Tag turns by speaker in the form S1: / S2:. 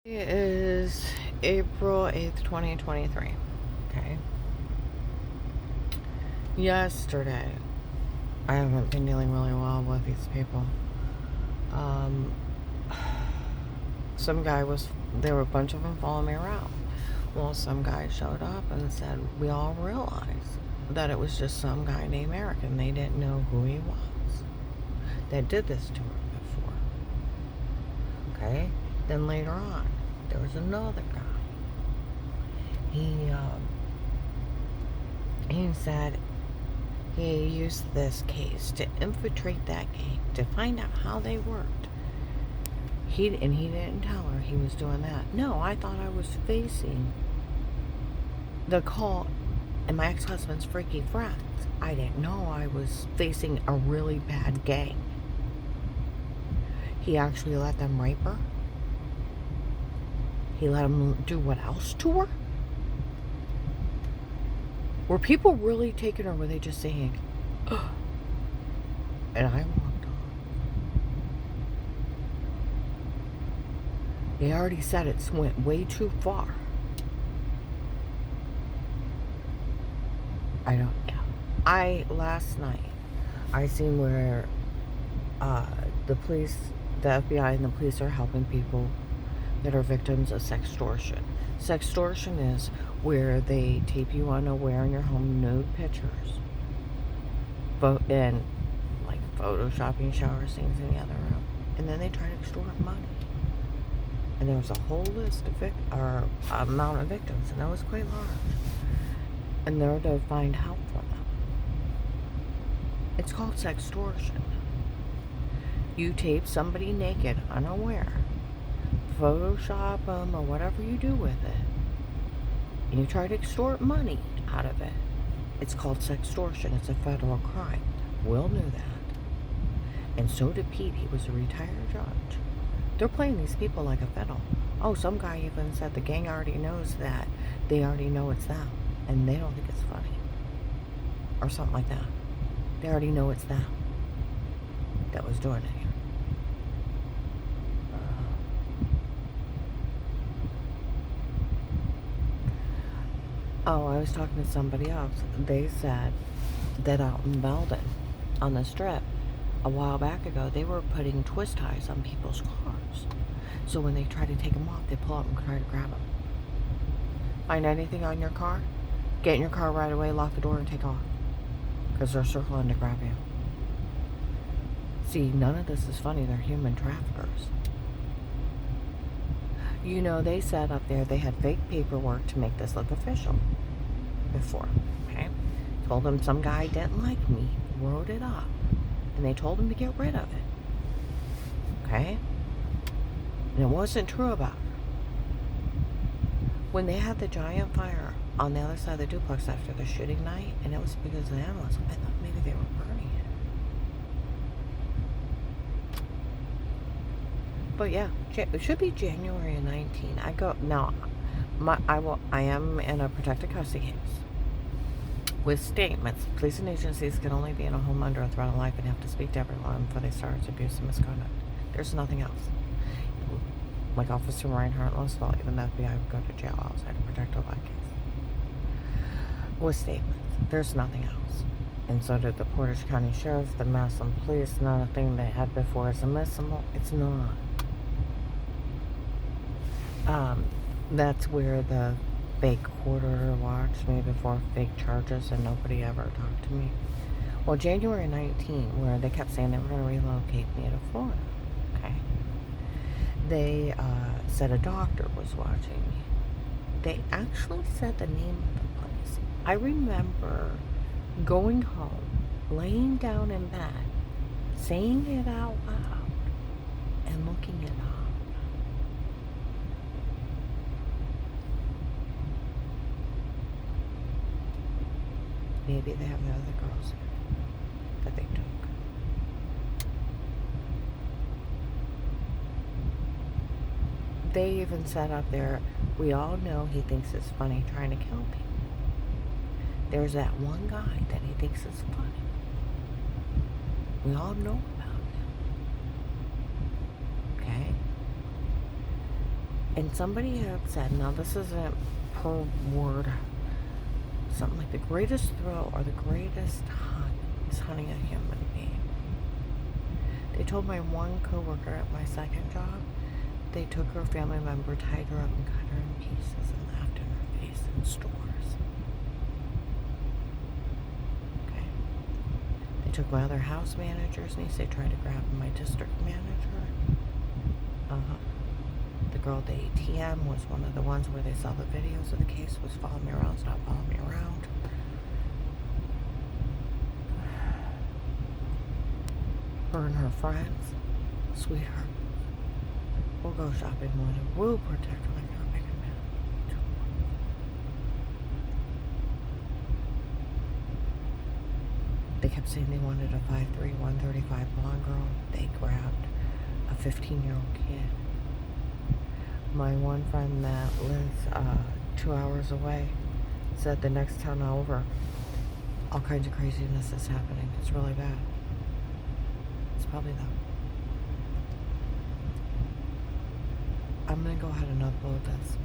S1: It is April 8th, 2023. Okay. Yesterday, I haven't been dealing really well with these people. Um, there were a bunch of them following me around. Well, some guy showed up and said, we all realized that it was just some guy named Eric and they didn't know who he was. That did this to her before. Okay. Then later on, there was another guy. He said he used this case to infiltrate that gang, to find out how they worked. He didn't tell her he was doing that. No, I thought I was facing the call and my ex-husband's freaky friends. I didn't know I was facing a really bad gang. He actually let them rape her. He let them do what else to her? Were people really taking her? Were they just saying, ugh? And I walked off. They already said it went way too far. Last night, I seen where the police, the FBI and the police are helping people that are victims of sextortion. Sextortion is where they tape you unaware in your home, nude pictures, and like photoshopping shower scenes in the other room, and then they try to extort money. And there was a whole list of amount of victims, and that was quite large. And they're to find help for them. It's called sextortion. You tape somebody naked, unaware, Photoshop them or whatever you do with it, and you try to extort money out of it. It's called sextortion. It's a federal crime. Will knew that. And so did Pete. He was a retired judge. They're playing these people like a fiddle. Oh, some guy even said the gang already knows that. They already know it's them. And they don't think it's funny. Or something like that. They already know it's them that was doing it here. Oh, I was talking to somebody else. They said that out in Belden, on the strip, a while back ago, they were putting twist ties on people's cars. So when they try to take them off, they pull up and try to grab them. Find anything on your car? Get in your car right away, lock the door, and take off. Because they're circling to grab you. See, none of this is funny. They're human traffickers. You know, they said up there they had fake paperwork to make this look official before, okay? Told them some guy didn't like me, wrote it up, and they told him to get rid of it, okay? And it wasn't true about her. When they had the giant fire on the other side of the duplex after the shooting night, and it was because of the animals, I thought maybe they were burning it. But yeah, it should be January 19. I am in a protected custody case with statements. Police and agencies can only be in a home under a threat of life and have to speak to everyone before they start abuse and misconduct. There's nothing else. Like Officer Reinhardt Loswell, even the FBI would go to jail outside to protect a life case. With statements. There's nothing else. And so did the Portage County Sheriff, the Massillon Police. Nothing they had before is admissible. It's not. That's where the fake court order watched me before fake charges and nobody ever talked to me. Well, January 19, where they kept saying they were going to relocate me to Florida, okay? They said a doctor was watching me. They actually said the name of the place. I remember going home, laying down in bed, saying it out loud, and looking it up. Maybe they have the other girls there that they took. They even said up there, we all know he thinks it's funny trying to kill people. There's that one guy that he thinks is funny. We all know about him. Okay? And somebody had said, now this isn't per word, something like the greatest thrill or the greatest hunt is hunting a human being. They told my one coworker at my second job, they took her family member, tied her up and cut her in pieces and laughed in her face in stores. Okay. They took my other house manager's niece, they tried to grab my district manager. The girl at the ATM was one of the ones where they saw the videos of the case, was following me around, stopped following me around. Her and her friends, sweetheart, we'll go shopping one and we'll protect her like you're a big man. They kept saying they wanted a 5'3", 135 blonde girl. They grabbed a 15-year-old kid. My one friend that lives 2 hours away said the next town over, all kinds of craziness is happening. It's really bad. It's probably them. I'm gonna go ahead and upload this.